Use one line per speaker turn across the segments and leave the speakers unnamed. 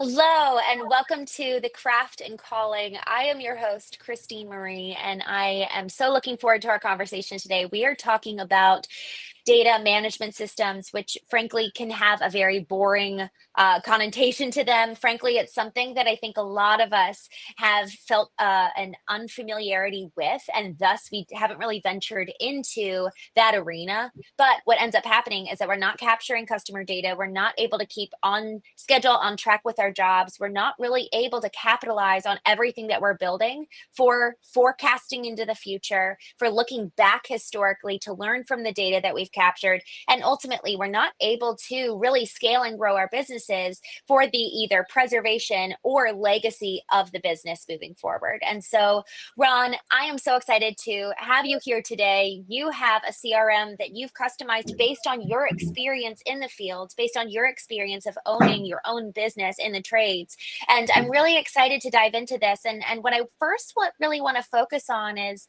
Hello and welcome to The Craft and Calling. I am your host, Christene Marie, and I am so looking forward to our conversation today. We are talking about data management systems, which frankly can have a very boring connotation to them. Frankly, it's something that I think a lot of us have felt an unfamiliarity with, and thus we haven't really ventured into that arena. But what ends up happening is that we're not capturing customer data. We're not able to keep on schedule, on track with our jobs. We're not really able to capitalize on everything that we're building for forecasting into the future, for looking back historically to learn from the data that we've captured. And ultimately, we're not able to really scale and grow our businesses for the either preservation or legacy of the business moving forward. And so, Ron, I am so excited to have you here today. You have a CRM that you've customized based on your experience in the field, based on your experience of owning your own business in the trades. And I'm really excited to dive into this. And what I first really want to focus on is,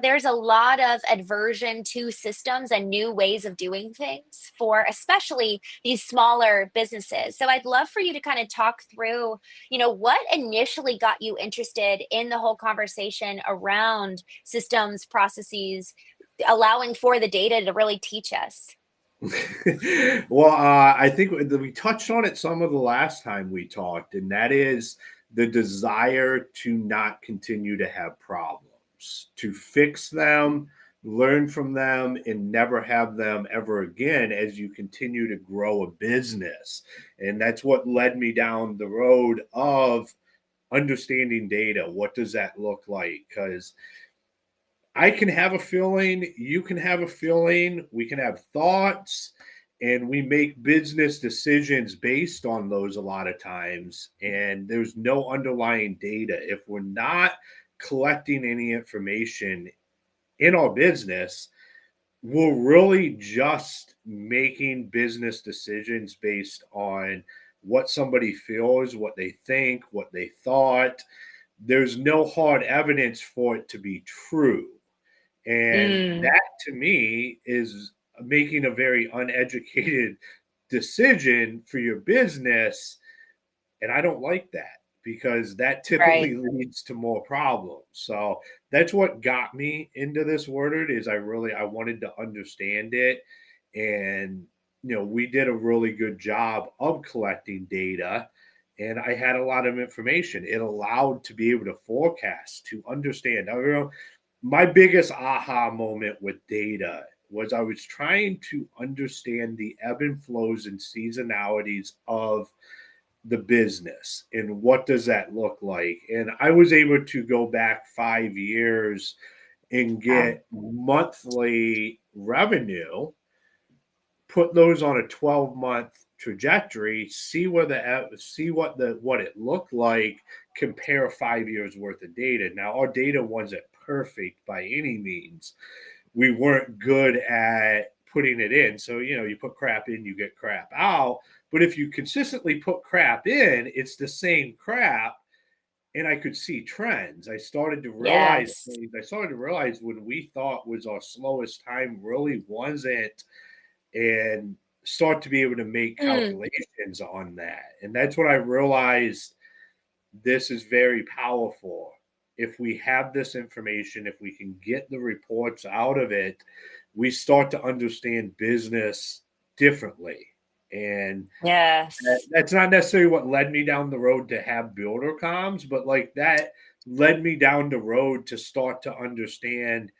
there's a lot of aversion to systems and new ways of doing things for especially these smaller businesses. So I'd love for you to kind of talk through, what initially got you interested in the whole conversation around systems, processes, allowing for the data to really teach us.
I think we touched on it some of the last time we talked, and that is the desire to not continue to have problems, to fix them, learn from them, and never have them ever again as you continue to grow a business. And that's what led me down the road of understanding data. What does that look like? Because I can have a feeling, you can have a feeling, we can have thoughts, and we make business decisions based on those a lot of times. And there's no underlying data. If we're not collecting any information in our business, we're really just making business decisions based on what somebody feels, what they think, what they thought. There's no hard evidence for it to be true. And
Mm,
that to me is making a very uneducated decision for your business. And I don't like that because that
right.
typically leads to more problems. So that's what got me into this word is I wanted to understand it. And we did a really good job of collecting data and I had a lot of information. It allowed to be able to forecast, to understand. My biggest aha moment with data was I was trying to understand the ebb and flows and seasonalities of the business and what does that look like. And I was able to go back 5 years and
Wow.
get monthly revenue, put those on a 12-month trajectory, see what it looked like, compare 5 years worth of data. Now our data wasn't perfect by any means. We weren't good at putting it in. So, you put crap in, you get crap out. But if you consistently put crap in, it's the same crap. And I could see trends. I started to realize
Yes.
things. I started to realize when we thought was our slowest time really wasn't, and start to be able to make
Mm.
calculations on that. And that's what I realized this is very powerful. If we have this information, if we can get the reports out of it, we start to understand business differently. And
Yes.
that's not necessarily what led me down the road to have BuilderComs, but like that led me down the road to start to understand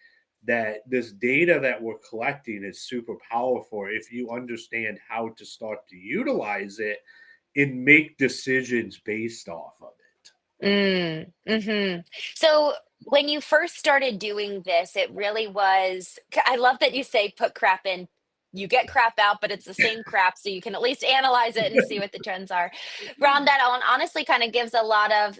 that this data that we're collecting is super powerful if you understand how to start to utilize it and make decisions based off of it.
So when you first started doing this, it really was, I love that you say put crap in. You get crap out, but it's the same crap, so you can at least analyze it and see what the trends are. Ron, that honestly kind of gives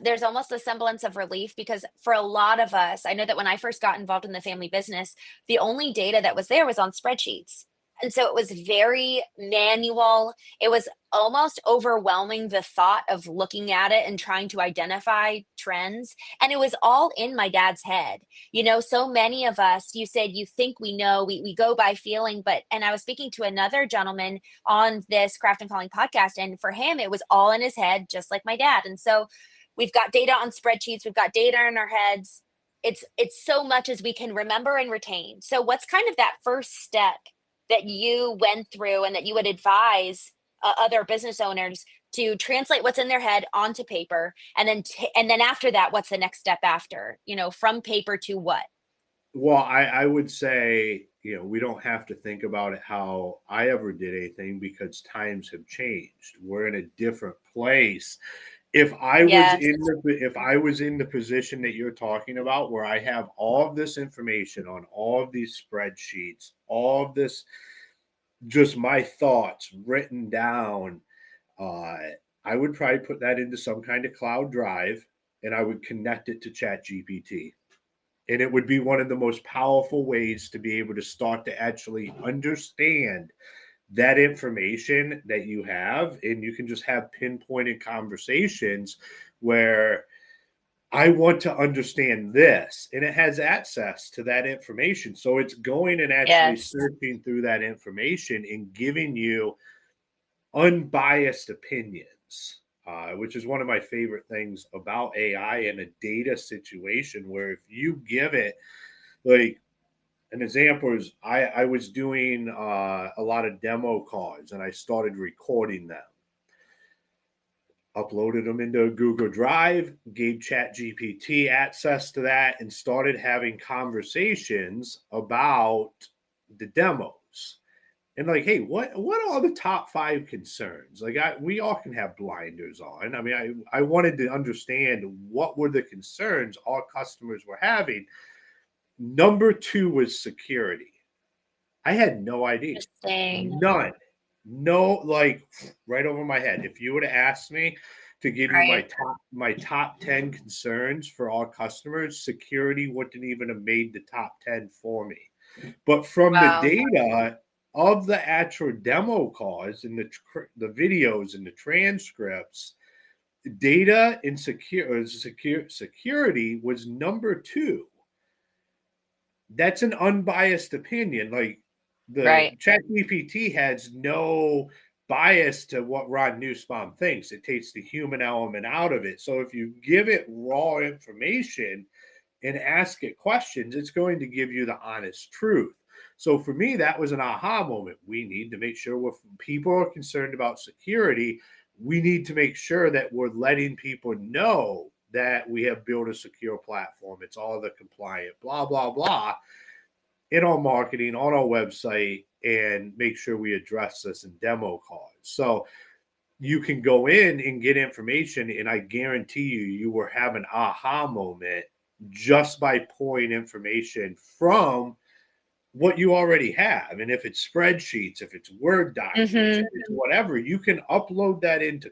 there's almost a semblance of relief because for a lot of us, I know that when I first got involved in the family business, the only data that was there was on spreadsheets. And so it was very manual. It was almost overwhelming, the thought of looking at it and trying to identify trends. And it was all in my dad's head. So many of us, you said you think we know, we go by feeling, and I was speaking to another gentleman on this Craft and Calling podcast, and for him, it was all in his head, just like my dad. And so we've got data on spreadsheets, we've got data in our heads. It's so much as we can remember and retain. So what's kind of that first step that you went through and that you would advise other business owners to translate what's in their head onto paper, and then after that, what's the next step after, from paper to what?
Well, I would say, we don't have to think about it how I ever did anything because times have changed. We're in a different place.
Yes.
If I was in the position that you're talking about, where I have all of this information on all of these spreadsheets, all of this, just my thoughts written down, uh, I would probably put that into some kind of cloud drive, and I would connect it to ChatGPT. And it would be one of the most powerful ways to be able to start to actually understand that information that you have. And you can just have pinpointed conversations where I want to understand this, and it has access to that information. So it's going and actually
Yes.
searching through that information and giving you unbiased opinions, which is one of my favorite things about AI in a data situation, where if you give it, like, an example is I was doing a lot of demo calls, and I started recording them, uploaded them into Google Drive, gave ChatGPT access to that, and started having conversations about the demos. And like, hey, what are the top 5 concerns? Like, we all can have blinders on. I mean, I wanted to understand what were the concerns our customers were having. Number 2 was security. I had no idea.
Interesting.
None. No, like, right over my head. If you would have asked me to give you
Right.
my top 10 concerns for all customers, security wouldn't even have made the top 10 for me. But from the
Wow.
data of the actual demo calls and the videos and the transcripts, data and security was number 2. That's an unbiased opinion. Like, the
Right.
ChatGPT has no bias to what Ron Nussbaum thinks. It takes the human element out of it. So if you give it raw information and ask it questions, it's going to give you the honest truth. So for me, that was an aha moment. We need to make sure when people are concerned about security, we need to make sure that we're letting people know that we have built a secure platform. It's all the compliant, blah, blah, blah, in our marketing, on our website, and make sure we address this in demo calls. So you can go in and get information, and I guarantee you will have an aha moment just by pulling information from what you already have. And if it's spreadsheets, if it's Word documents, if
Mm-hmm.
it's whatever, you can upload that into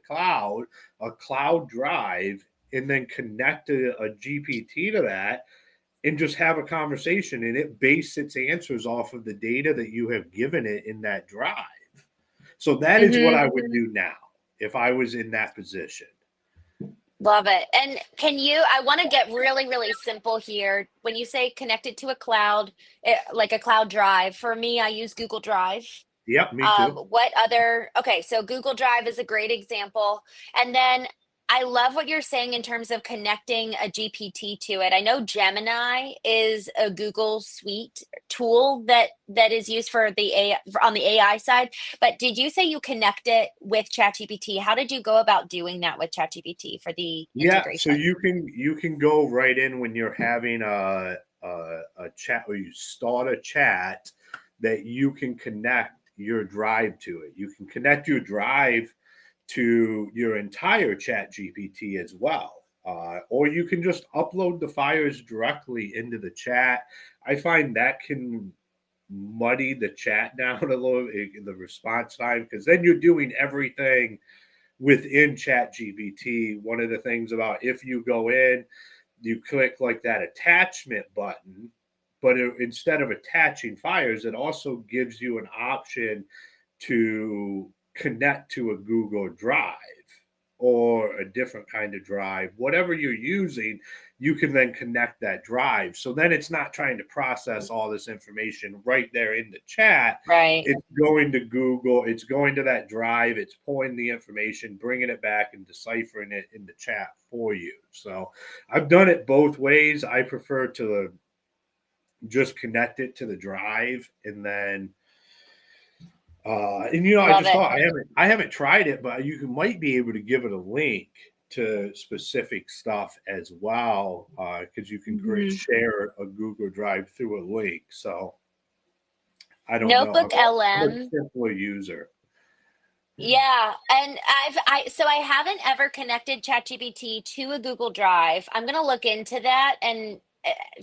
a cloud drive, and then connect a GPT to that and just have a conversation, and it bases its answers off of the data that you have given it in that drive. So that is what
Mm-hmm.
I would do now if I was in that position.
Love it. And I want to get really, really simple here. When you say connected to a cloud, like a cloud drive, for me, I use Google Drive.
Yep, me too.
Okay, so Google Drive is a great example. And then I love what you're saying in terms of connecting a GPT to it. I know Gemini is a Google Suite tool that is used for on the AI side. But did you say you connect it with ChatGPT? How did you go about doing that with ChatGPT for the
Yeah, so
integration?
you can go right in when you're having a chat, or you start a chat, that you can connect your drive to it. You can connect your drive to your entire chat GPT as well. Or you can just upload the files directly into the chat. I find that can muddy the chat down a little, the response time, because then you're doing everything within chat GPT. One of the things about, if you go in, you click like that attachment button, but instead of attaching fires, it also gives you an option to connect to a Google Drive or a different kind of drive, whatever you're using, you can then connect that drive. So then it's not trying to process all this information right there in the chat.
Right.
It's going to Google, it's going to that drive, it's pulling the information, bringing it back and deciphering it in the chat for you. So I've done it both ways. I prefer to just connect it to the drive and then and I
Love
just
it.
thought I haven't tried it, but might be able to give it a link to specific stuff as well, because you can share a Google Drive through a link. So I don't know.
Notebook
I'm a
LM.
simpler user.
Yeah, and I haven't ever connected ChatGPT to a Google Drive. I'm gonna look into that, and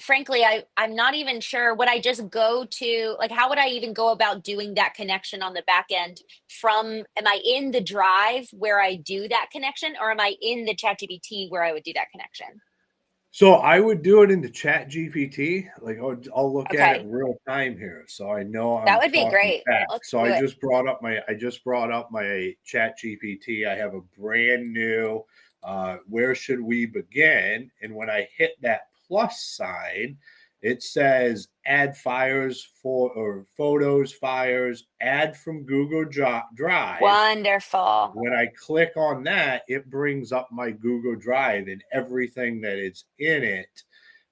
frankly, I'm not even sure. Would I just go to, like, how would I even go about doing that connection on the back end? Am I in the drive where I do that connection, or am I in the ChatGPT where I would do that connection?
So I would do it in the Chat GPT. Like I'll look at it
Okay,
real time here, so I know
that
I'm
would be
talking
great.
fast.
Let's
So
do it.
I just brought up my Chat GPT. I have a brand new. Where should we begin? And when I hit that plus sign, it says add fires for or photos, fires, add from Google Drive.
Wonderful.
When I click on that, it brings up my Google Drive and everything that is in it.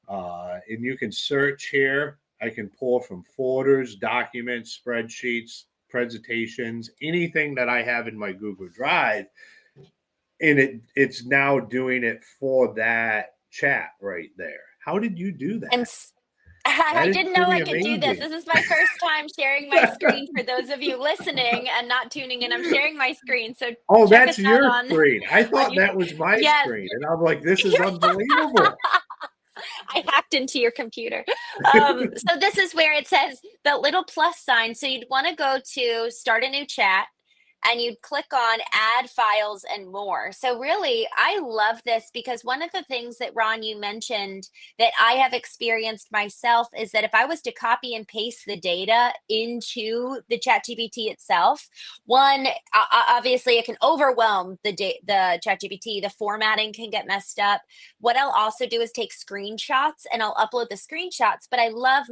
And you can search here. I can pull from folders, documents, spreadsheets, presentations, anything that I have in my Google Drive. And it's now doing it for that chat right there. How did you do
And
that? That
I
is
didn't know
pretty
I could do this.
amazing.
This is my first time sharing my screen for those of you listening and not tuning in. I'm sharing my screen. So
Oh,
check us
that's
out
your screen. I
on
thought
YouTube.
that was my
Yes,
screen. And I'm like, this is unbelievable.
I hacked into your computer. So this is where it says the little plus sign. So you'd want to go to start a new chat and you'd click on add files and more. So really, I love this because one of the things that Ron, you mentioned that I have experienced myself is that if I was to copy and paste the data into the ChatGPT itself, one, obviously it can overwhelm the ChatGPT. The formatting can get messed up. What I'll also do is take screenshots and I'll upload the screenshots. But I love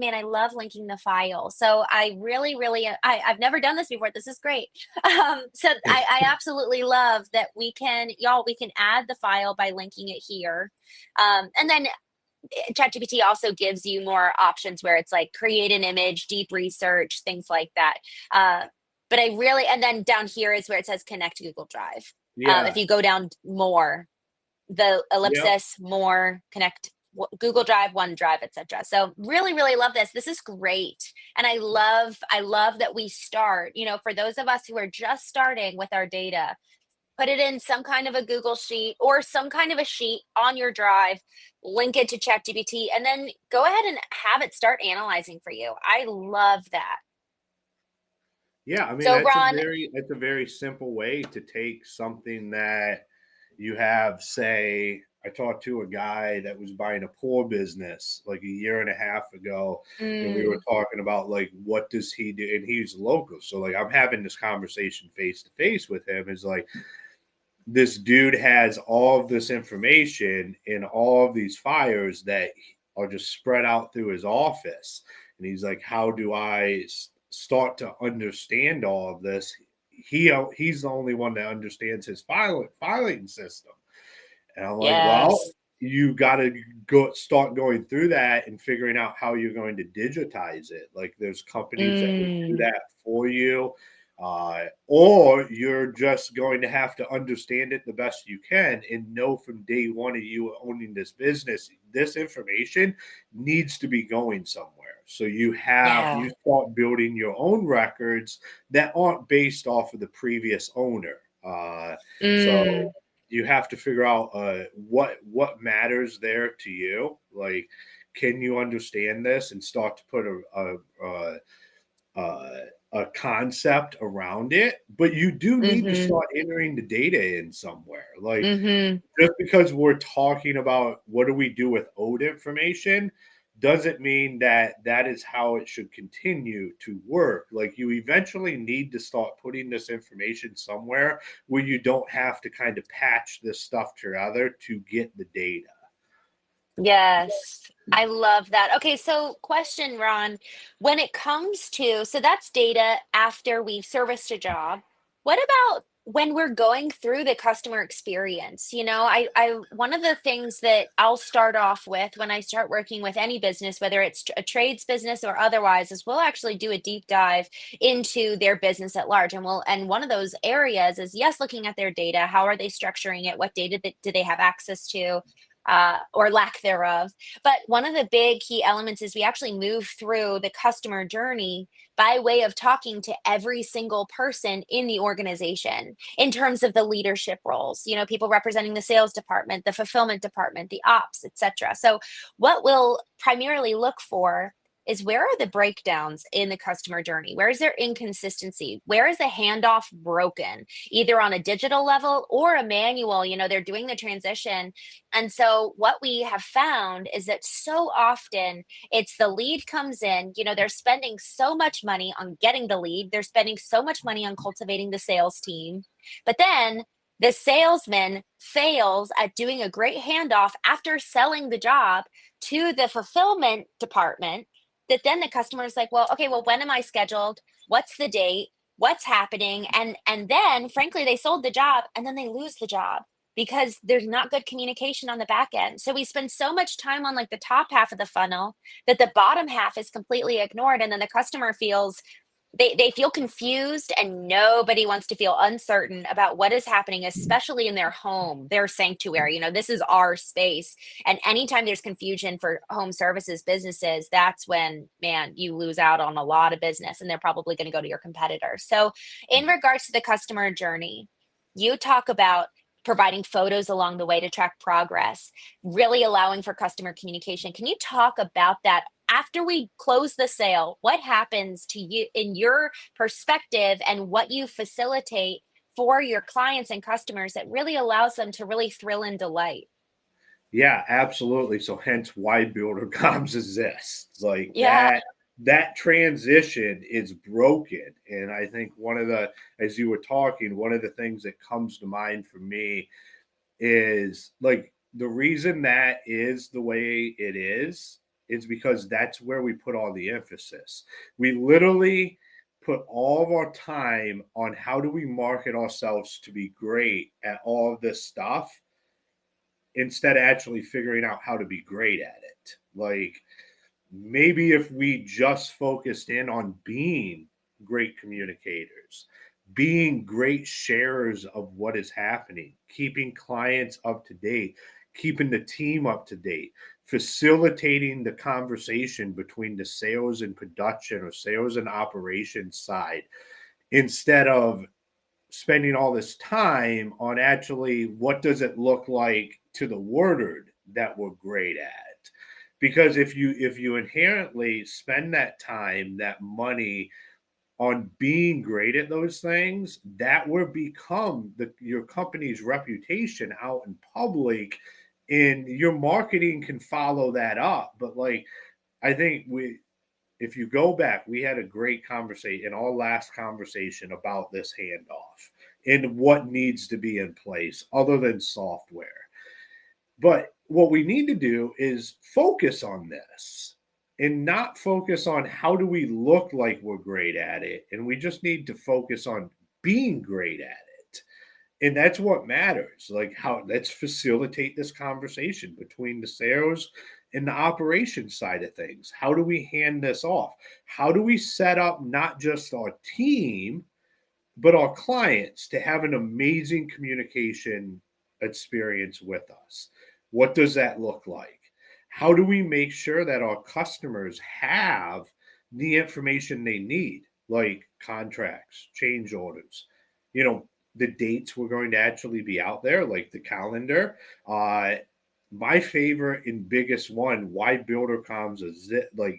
linking the file. So I really, I've never done this before. This is great. So I absolutely love that we can add the file by linking it here. And then ChatGPT also gives you more options where it's like create an image, deep research, things like that. But and then down here is where it says connect to Google Drive. If
Yeah.
you go down more, the
Yep.
ellipsis, more, connect Google Drive, OneDrive, etc. So really love this. This is great. And I love that we start, for those of us who are just starting with our data, put it in some kind of a Google sheet or some kind of a sheet on your drive, link it to ChatGPT, and then go ahead and have it start analyzing for you. I love that.
Yeah, I mean
So Ron,
that's a very simple way to take something that you have, say, I talked to a guy that was buying a pool business like a year and a half ago, and we were
mm,
talking about like what does he do, and he's local, so like I'm having this conversation face to face with him. Is like this dude has all of this information in all of these fires that are just spread out through his office. And he's like, how do I start to understand all of this? He's the only one that understands his filing system. And I'm like, well,
yes.
you got to start going through that and figuring out how you're going to digitize it. Like there's companies that will do
Mm,
that for you, or you're just going to have to understand it the best you can and know from day one of you owning this business, this information needs to be going somewhere. So you
yeah.
start building your own records that aren't based off of the previous owner. So
Mm,
you have to figure out what matters there to you. Like, can you understand this and start to put a concept around it? But you do need to
mm-hmm.
start entering the data in somewhere. Like,
Mm-hmm.
just because we're talking about what do we do with old information doesn't mean that that is how it should continue to work. Like, you eventually need to start putting this information somewhere where you don't have to kind of patch this stuff together to get the data.
Yes, I love that. Okay, so question, Ron, when it comes to, so that's data after we've serviced a job. What about when we're going through the customer experience? One of the things that I'll start off with when I start working with any business, whether it's a trades business or otherwise, is we'll actually do a deep dive into their business at large. And one of those areas is, yes, looking at their data. How are they structuring it? What data do they have access to? Or lack thereof. But one of the big key elements is we actually move through the customer journey by way of talking to every single person in the organization in terms of the leadership roles, people representing the sales department, the fulfillment department, the ops, etc. So what we'll primarily look for is, where are the breakdowns in the customer journey? Where is there inconsistency? Where is the handoff broken, either on a digital level or a manual? They're doing the transition. And so what we have found is that so often it's the lead comes in, they're spending so much money on getting the lead, they're spending so much money on cultivating the sales team. But then the salesman fails at doing a great handoff after selling the job to the fulfillment department, that then the customer is like, well, okay, well, when am I scheduled? What's the date? What's happening? And then frankly, they sold the job and then they lose the job because there's not good communication on the back end. So we spend so much time on like the top half of the funnel that the bottom half is completely ignored. And then the customer feels, they feel confused, and nobody wants to feel uncertain about what is happening, especially in their home, their sanctuary. This is our space. And anytime there's confusion for home services businesses, that's when, man, you lose out on a lot of business, and they're probably going to go to your competitor. So in regards to the customer journey, you talk about providing photos along the way to track progress, really allowing for customer communication. Can you talk about that? After we close the sale, what happens to you in your perspective, and what you facilitate for your clients and customers that really allows them to really thrill and delight?
Yeah, absolutely. So hence why BuilderComs exists. Like
Yeah.
that transition is broken. And I think as you were talking, one of the things that comes to mind for me is, like, the reason that is the way it is because that's where we put all the emphasis. We literally put all of our time on how do we market ourselves to be great at all of this stuff, instead of actually figuring out how to be great at it. Like, maybe if we just focused in on being great communicators, being great sharers of what is happening, keeping clients up to date, keeping the team up to date, facilitating the conversation between the sales and production or sales and operations side, instead of spending all this time on actually what does it look like to the word that we're great at. Because if you inherently spend that time, that money, on being great at those things, that will become your company's reputation out in public, and your marketing can follow that up. But, like, I think if you go back, we had a great conversation in our last conversation about this handoff and what needs to be in place other than software. But what we need to do is focus on this and not focus on how do we look like we're great at it. And we just need to focus on being great at it. And that's what matters. Like, let's facilitate this conversation between the sales and the operations side of things. How do we hand this off? How do we set up not just our team, but our clients to have an amazing communication experience with us? What does that look like? How do we make sure that our customers have the information they need, like contracts, change orders, the dates we're going to actually be out there, like the calendar? My favorite and biggest one, why BuilderComs is it, like,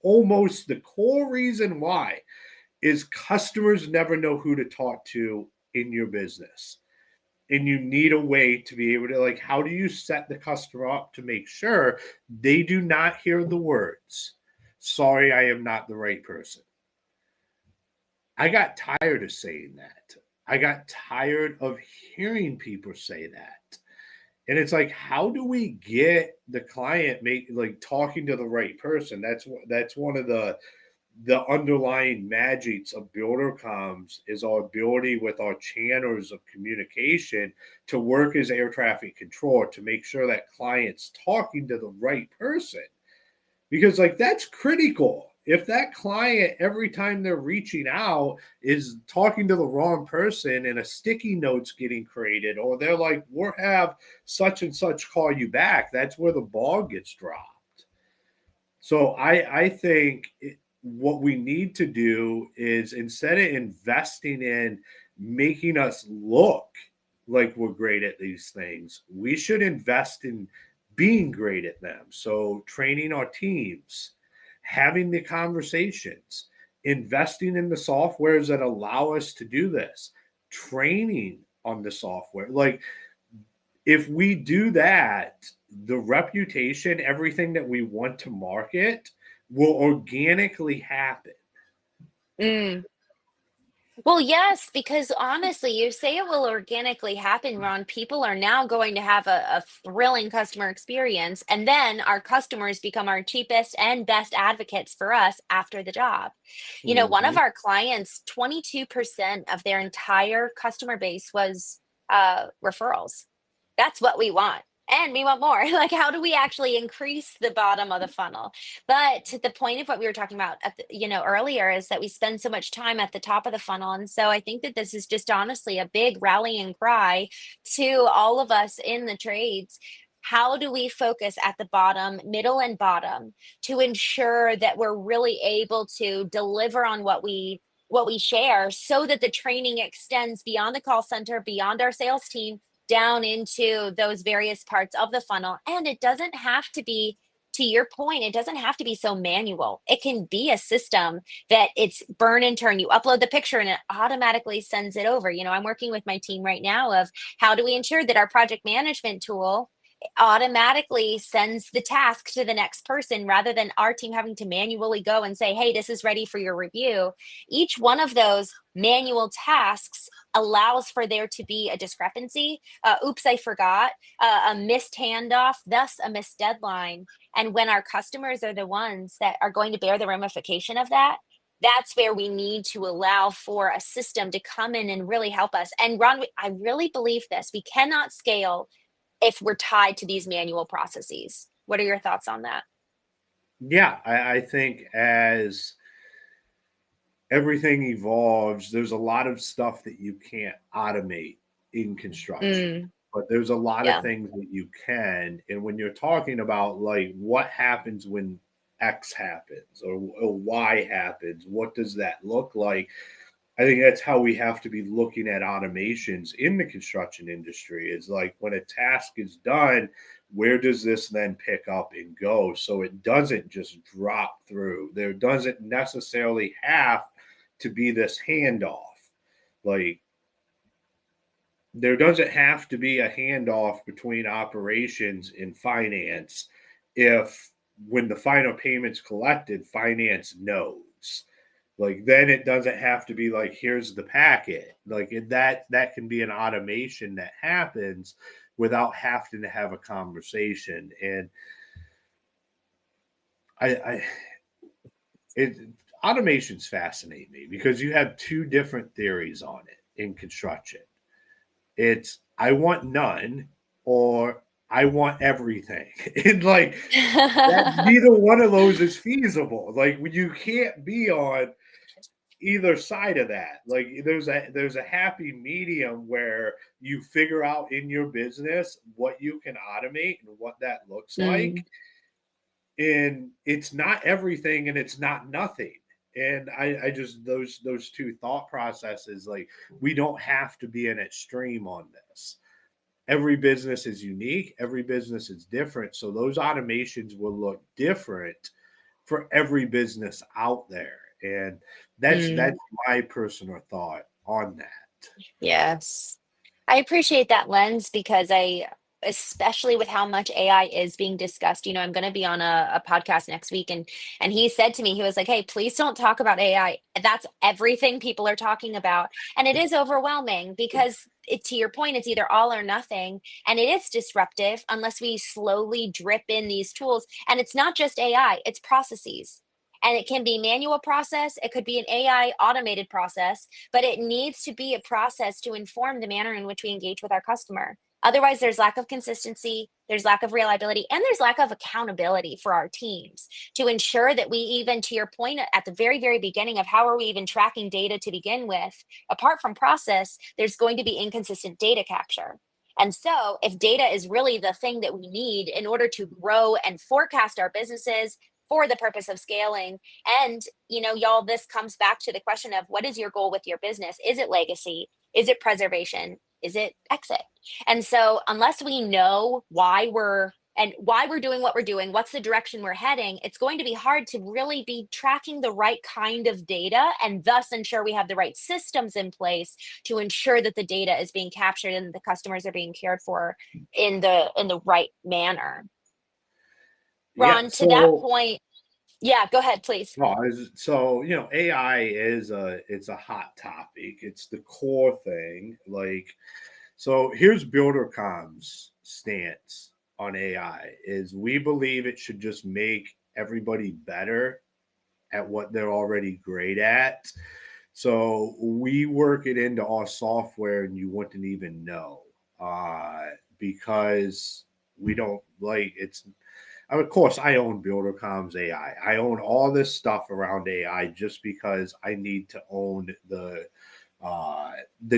almost the core reason why, is customers never know who to talk to in your business. and you need a way to be able to, like, how do you set the customer up to make sure they do not hear the words, sorry, I am not the right person. I got tired of saying that. I got tired of hearing people say that. And it's like, how do we get the client talking to the right person? That's one of the underlying magics of BuilderComs is our ability with our channels of communication to work as air traffic control to make sure that client's talking to the right person. Because like that's critical. If that client every time they're reaching out is talking to the wrong person and a sticky note's getting created, or they're like, we'll have such and such call you back, that's where the ball gets dropped. So I think what we need to do is, instead of investing in making us look like we're great at these things, we should invest in being great at them. So training our teams, having the conversations, investing in the softwares that allow us to do this, training on the software. Like, if we do that, the reputation, everything that we want to market will organically happen.
Mm. Well, yes, because honestly, you say it will organically happen, Ron. People are now going to have a thrilling customer experience, and then our customers become our cheapest and best advocates for us after the job. You know, one of
Mm-hmm.
our clients, 22% of their entire customer base was referrals. That's what we want. And we want more. Like, how do we actually increase the bottom of the funnel? But to the point of what we were talking about earlier is that we spend so much time at the top of the funnel. And so I think that this is just honestly a big rallying cry to all of us in the trades. How do we focus at the bottom, middle and bottom, to ensure that we're really able to deliver on what we share, so that the training extends beyond the call center, beyond our sales team, down into those various parts of the funnel? And it doesn't have to be, to your point, it doesn't have to be so manual. It can be a system that it's burn and turn. You upload the picture and it automatically sends it over. I'm working with my team right now of how do we ensure that our project management tool automatically sends the task to the next person, rather than our team having to manually go and say, hey, this is ready for your review. Each one of those manual tasks allows for there to be a discrepancy. Oops, I forgot. A missed handoff, thus a missed deadline. And when our customers are the ones that are going to bear the ramification of that, that's where we need to allow for a system to come in and really help us. And Ron, I really believe this. We cannot scale if we're tied to these manual processes. What are your thoughts on that?
Yeah, I think as everything evolves, there's a lot of stuff that you can't automate in construction,
Mm,
but there's a lot of
yeah.
things that you can. And when you're talking about like what happens when X happens or Y happens, what does that look like? I think that's how we have to be looking at automations in the construction industry, is like when a task is done, where does this then pick up and go? So it doesn't just drop through. There doesn't necessarily have to be this handoff. Like, there doesn't have to be a handoff between operations and finance if, when the final payment's collected, finance knows. Like, then it doesn't have to be like, here's the packet. Like, that can be an automation that happens without having to have a conversation. And I it automations fascinate me because you have two different theories on it in construction. It's I want none, or I want everything. And like that, neither one of those is feasible. Like, you can't be on either side of that. Like, there's a happy medium where you figure out in your business what you can automate and what that looks like.
Mm,
And it's not everything and it's not nothing. And I just, those two thought processes, like, we don't have to be an extreme on this. Every business is unique, every business is different, so those automations will look different for every business out there. And that's
mm.
my personal thought on that.
Yes. I appreciate that lens because especially with how much AI is being discussed, I'm going to be on a podcast next week, and he said to me, he was like, "Hey, please don't talk about AI. That's everything people are talking about." And it is overwhelming because to your point, it's either all or nothing, and it is disruptive unless we slowly drip in these tools. And it's not just AI, it's processes. And it can be manual process, it could be an AI automated process, but it needs to be a process to inform the manner in which we engage with our customer. Otherwise, there's lack of consistency, there's lack of reliability, and there's lack of accountability for our teams to ensure that we, even to your point at the very, very beginning of how are we even tracking data to begin with, apart from process, there's going to be inconsistent data capture. And so, if data is really the thing that we need in order to grow and forecast our businesses for the purpose of scaling, and, y'all, this comes back to the question of what is your goal with your business? Is it legacy? Is it preservation? Is it exit? And so, unless we know why we're doing what we're doing, what's the direction we're heading, it's going to be hard to really be tracking the right kind of data and thus ensure we have the right systems in place to ensure that the data is being captured and the customers are being cared for in the right manner.
Yeah.
Ron, to that
So,
point, yeah, go ahead, please.
AI it's a hot topic. It's the core thing. Like, so here's BuilderCom's stance on AI is we believe it should just make everybody better at what they're already great at. So we work it into our software and you wouldn't even know because we don't like it's. Of course, I own BuilderCom's AI. I own all this stuff around AI just because I need to own the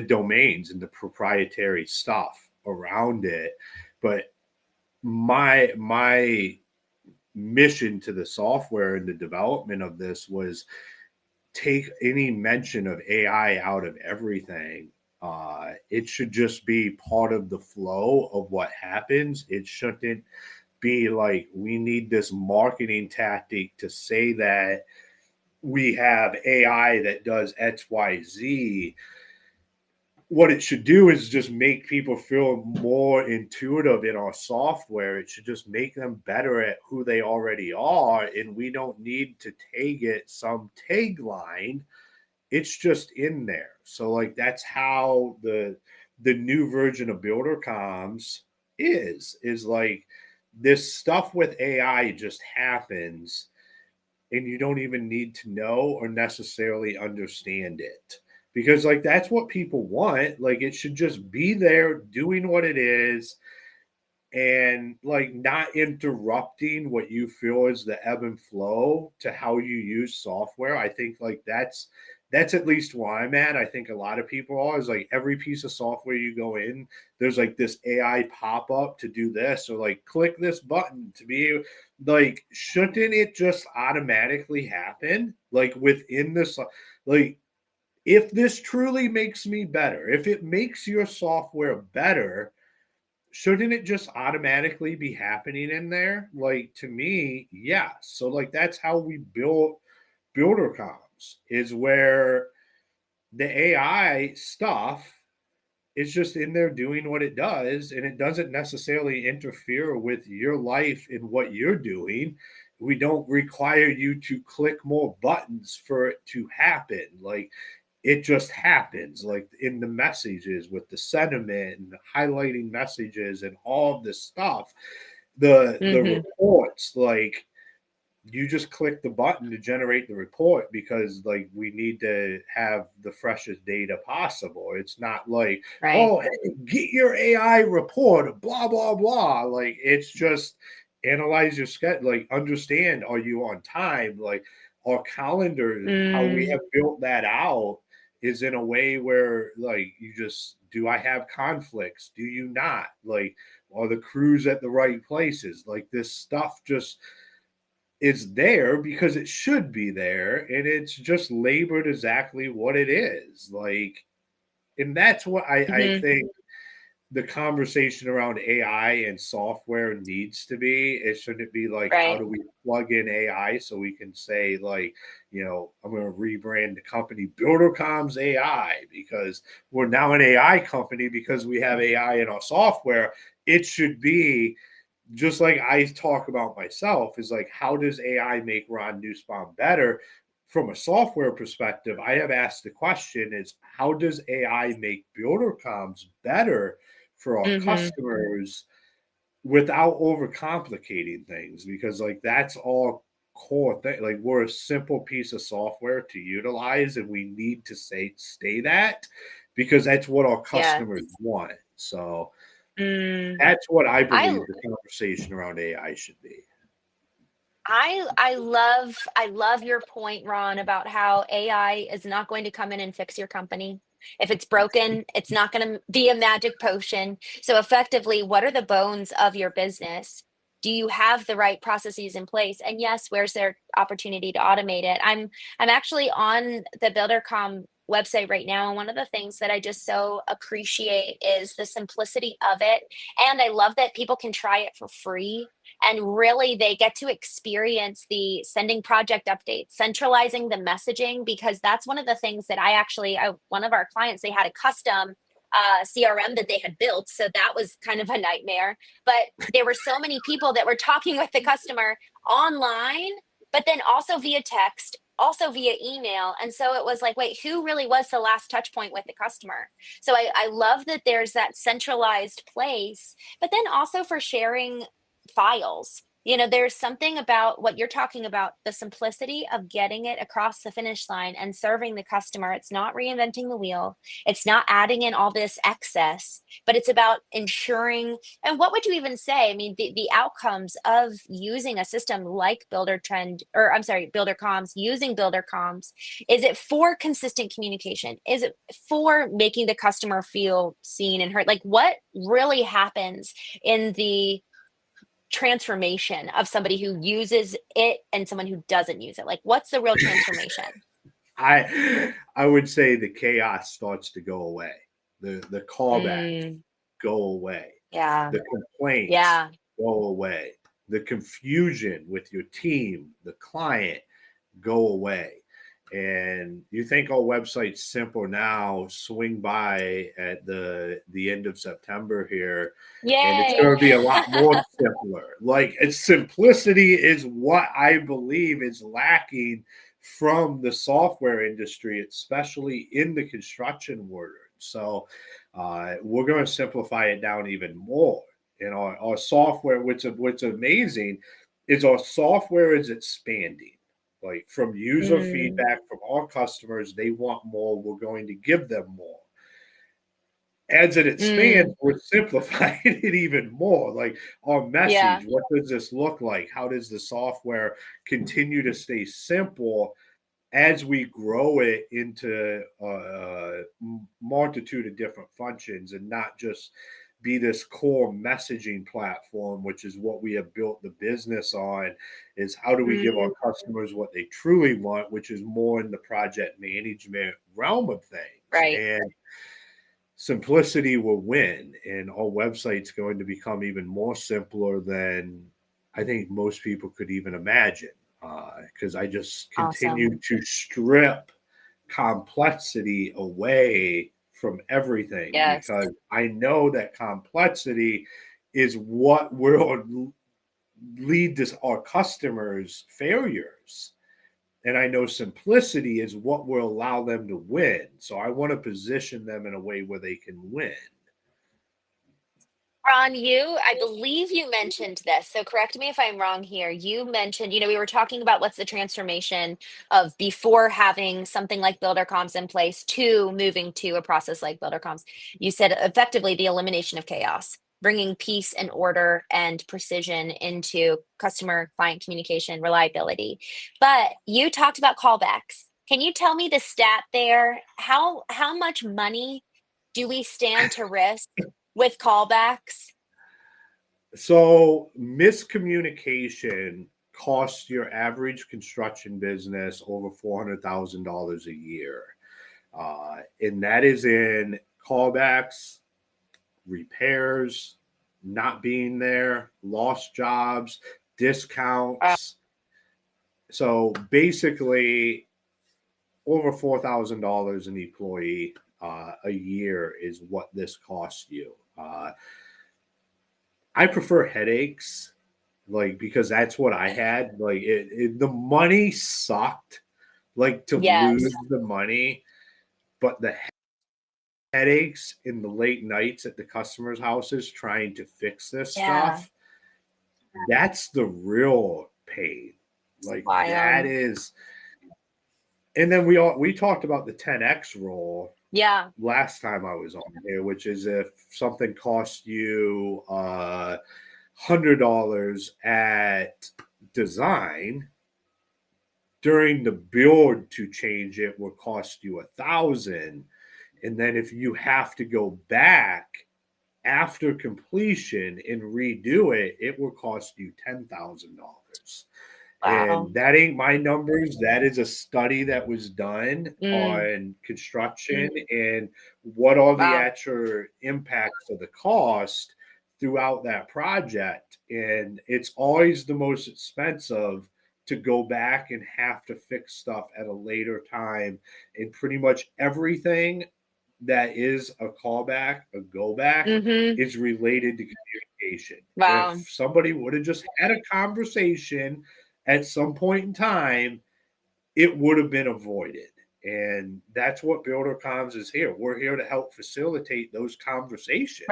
domains and the proprietary stuff around it. But my mission to the software and the development of this was take any mention of AI out of everything. It should just be part of the flow of what happens. It shouldn't be like we need this marketing tactic to say that we have AI that does XYZ. What it should do is just make people feel more intuitive in our software. It should just make them better at who they already are. And we don't need to tag it some tagline. It's just in there. So like that's how the new version of BuilderComs is like this stuff with AI just happens and you don't even need to know or necessarily understand it because like that's what people want. Like it should just be there doing what it is and like not interrupting what you feel is the ebb and flow to how you use software. I think like that's at least where I'm at. I think a lot of people are is like every piece of software you go in, there's like this AI pop up to do this or like click this button to be like, shouldn't it just automatically happen like within this? Like, if this truly makes me better, if it makes your software better, shouldn't it just automatically be happening in there? Like to me, yes. So like that's how we build BuilderComs is where the AI stuff is just in there doing what it does, and it doesn't necessarily interfere with your life and what you're doing. We don't require you to click more buttons for it to happen. Like it just happens like in the messages with the sentiment and the highlighting messages and all of this stuff the
Mm-hmm.
reports like you just click the button to generate the report because like we need to have the freshest data possible. It's not like,
Right.
oh hey, get your AI report blah blah blah. Like it's just analyze your schedule, like understand are you on time. Like our calendar, how we
Mm,
have built that out is in a way where like you just do I have conflicts, do you not, like are the crews at the right places, like this stuff just it's there because it should be there and it's just labored exactly what it is like and that's what I
mhm.
think the conversation around AI and software needs to be. It shouldn't be like, how
Right.
do we plug in AI so we can say, like, I'm going to rebrand the company BuilderCom's AI because we're now an AI company because we have AI in our software. It should be just like I talk about myself, is like, how does AI make Ron Nussbaum better? From a software perspective, I have asked the question is, how does AI make BuilderComs better for our
Mm-hmm.
customers without overcomplicating things? Because like that's all core thing. Like we're a simple piece of software to utilize, and we need to stay that because that's what our
Yes.
customers want. So
Mm.
that's what I
I
believe the conversation around AI should be.
I love your point, Ron, about how AI is not going to come in and fix your company. If it's broken, it's not going to be a magic potion. So effectively, what are the bones of your business? Do you have the right processes in place? And yes, where's there opportunity to automate it? I'm actually on the BuilderCom website right now, and one of the things that I just so appreciate is the simplicity of it. And I love that people can try it for free, and really they get to experience the sending project updates, centralizing the messaging, because that's one of the things that one of our clients, they had a custom CRM that they had built, so that was kind of a nightmare. But there were so many people that were talking with the customer online, but then also via text, also via email. And so it was like, wait, who really was the last touch point with the customer? So I love that there's that centralized place, but then also for sharing files. There's something about what you're talking about, the simplicity of getting it across the finish line and serving the customer. It's not reinventing the wheel. It's not adding in all this excess, but it's about ensuring. And what would you even say? I mean, the outcomes of using a system like BuilderComs, using BuilderComs, is it for consistent communication? Is it for making the customer feel seen and heard? Like, what really happens in the transformation of somebody who uses it and someone who doesn't use it? Like, what's the real transformation?
I would say the chaos starts to go away. The callbacks
Mm,
go away.
yeah.
The complaints
Yeah.
go away. The confusion with your team, the client, go away. And you think our website's simple now, swing by at the end of September here, and it's
Yay.
going to be a lot more simpler. Like its simplicity is what I believe is lacking from the software industry, especially in the construction world. So we're going to simplify it down even more. And our software, what's amazing is our software is expanding. Like from user
Mm,
feedback from our customers, they want more. We're going to give them more. As it expands,
mm,
we're simplifying it even more. Like our
yeah.
message, what does this look like? How does the software continue to stay simple as we grow it into a multitude of different functions and not just be this core messaging platform, which is what we have built the business on, is how do we give our
Mm,
customers what they truly want, which is more in the project management realm of things.
right.
And simplicity will win, and our website's going to become even more simpler than I think most people could even imagine. Because I just
Awesome.
continue to strip complexity away from everything
Yes.
because I know that complexity is what will lead to our customers' failures. And I know simplicity is what will allow them to win. So I want to position them in a way where they can win.
Ron, I believe you mentioned this. So correct me if I'm wrong here. You mentioned, we were talking about what's the transformation of before having something like BuilderComs in place to moving to a process like BuilderComs. You said effectively the elimination of chaos, bringing peace and order and precision into customer client communication, reliability. But you talked about callbacks. Can you tell me the stat there? How much money do we stand to risk with callbacks?
So miscommunication costs your average construction business over $400,000 a year. And that is in callbacks, repairs not being there, lost jobs,
Wow.
discounts. So basically, over $4,000 an employee a year is what this costs you. I prefer headaches, like because that's what I had. Like the money sucked, like to lose
Yes.
the money, but the headaches in the late nights at the customers' houses trying to fix this
Yeah.
stuff, that's the real pain. Like that
Wild.
is, and then we talked about the 10x rule
Yeah.
last time I was on here, which is if something costs you $100 at design, during the build to change it will cost you 1,000, and then if you have to go back after completion and redo it, it will cost you $10,000.
Wow.
And that ain't my numbers. That is a study that was done
Mm.
on construction and what are the
Wow.
actual impacts of the cost throughout that project. And it's always the most expensive to go back and have to fix stuff at a later time. And pretty much everything that is a callback, a go back,
Mm-hmm.
is related to communication. If
Wow.
somebody would have just had a conversation at some point in time, it would have been avoided. And that's what BuilderComs is here. We're here to help facilitate those
Right.
conversations.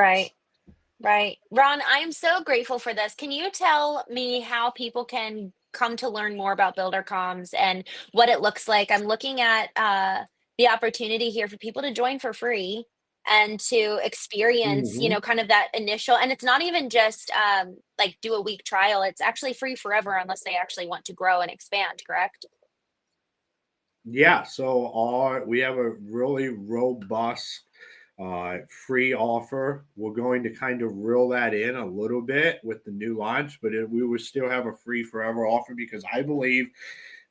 Right. Ron, I am so grateful for this. Can you tell me how people can come to learn more about Builder Comms and what it looks like? I'm looking at the opportunity here for people to join for free and to experience,
Mm-hmm.
kind of that initial, and it's not even just like do a week trial. It's actually free forever unless they actually want to grow and expand, correct?
Yeah, so we have a really robust free offer. We're going to kind of reel that in a little bit with the new launch, but we will still have a free forever offer because I believe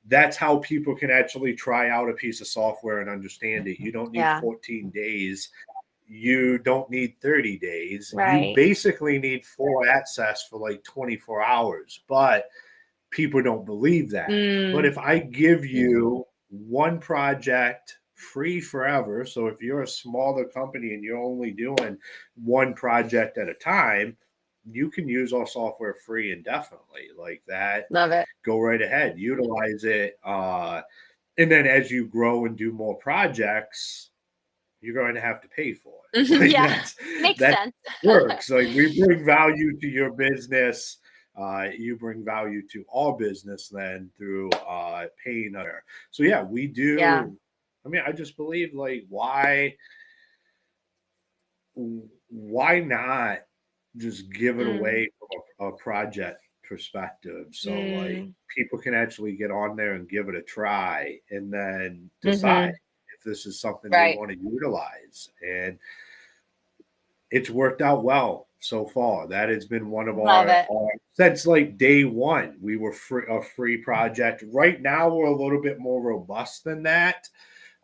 that's how people can actually try out a piece of software and understand it. You don't need
Yeah.
14 days. You don't need 30 days. You
Right.
basically need full access for like 24 hours, but people don't believe that. But
Mm,
if I give you one project free forever, so if you're a smaller company and you're only doing one project at a time, you can use our software free indefinitely like that.
love it.
Go right ahead, utilize it. And then as you grow and do more projects, you're going to have to pay for it. Like
Yeah. Makes
that
sense.
works. Like we bring value to your business. You bring value to all business then through paying other. So yeah, we
Yeah.
do. I mean, I just believe like why not just give it
Mm,
away from a project perspective so like
mm,
people can actually get on there and give it a try and then decide
mm-hmm.
if this is something they
Right.
want to utilize. And it's worked out well so far. That has been one of
Love it.
our since like day one. We were a free project. Right now, we're a little bit more robust than that,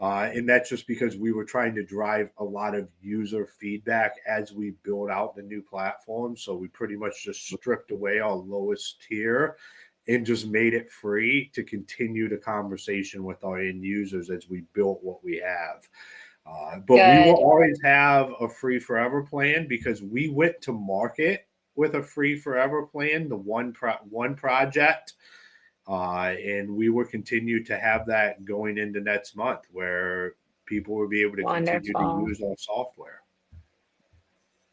and that's just because we were trying to drive a lot of user feedback as we build out the new platform. So we pretty much just stripped away our lowest tier and just made it free to continue the conversation with our end users as we built what we have. But we will
Good.
always have a free forever plan because we went to market with a free forever plan, the one project, and we will continue to have that going into next month, where people will be able to continue to
Wonderful.
use our software.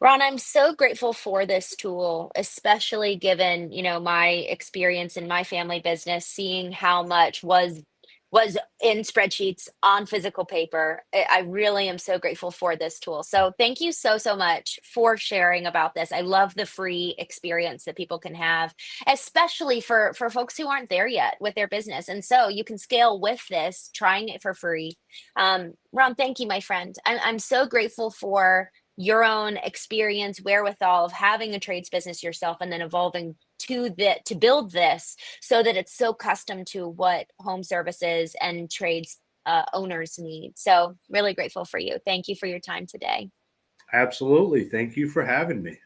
Ron, I'm so grateful for this tool, especially given, my experience in my family business, seeing how much was in spreadsheets on physical paper. I really am so grateful for this tool. So thank you so, so much for sharing about this. I love the free experience that people can have, especially for folks who aren't there yet with their business. And so you can scale with this, trying it for free. Ron, thank you, my friend. I'm so grateful for your own experience, wherewithal of having a trades business yourself and then evolving to build this so that it's so custom to what home services and trades owners need. So really grateful for you. Thank you for your time today.
Absolutely. Thank you for having me.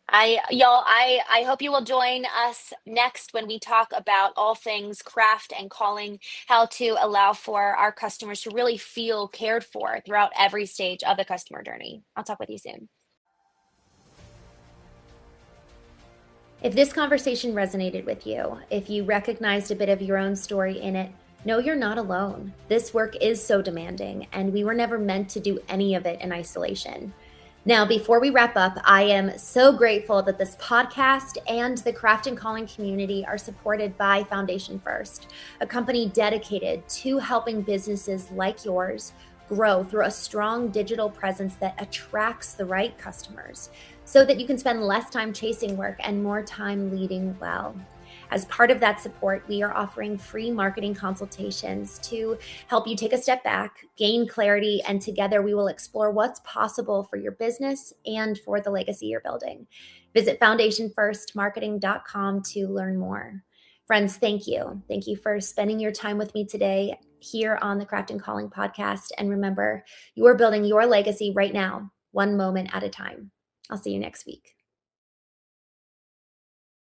I hope you will join us next when we talk about all things craft and calling, how to allow for our customers to really feel cared for throughout every stage of the customer journey. I'll talk with you soon. If this conversation resonated with you, if you recognized a bit of your own story in it, know you're not alone. This work is so demanding, and we were never meant to do any of it in isolation. Now, before we wrap up, I am so grateful that this podcast and the Craft and Calling community are supported by Foundation First, a company dedicated to helping businesses like yours grow through a strong digital presence that attracts the right customers so that you can spend less time chasing work and more time leading well. As part of that support, we are offering free marketing consultations to help you take a step back, gain clarity, and together we will explore what's possible for your business and for the legacy you're building. Visit foundationfirstmarketing.com to learn more. Friends, thank you. Thank you for spending your time with me today here on the Craft and Calling podcast. And remember, you are building your legacy right now, one moment at a time. I'll see you next week.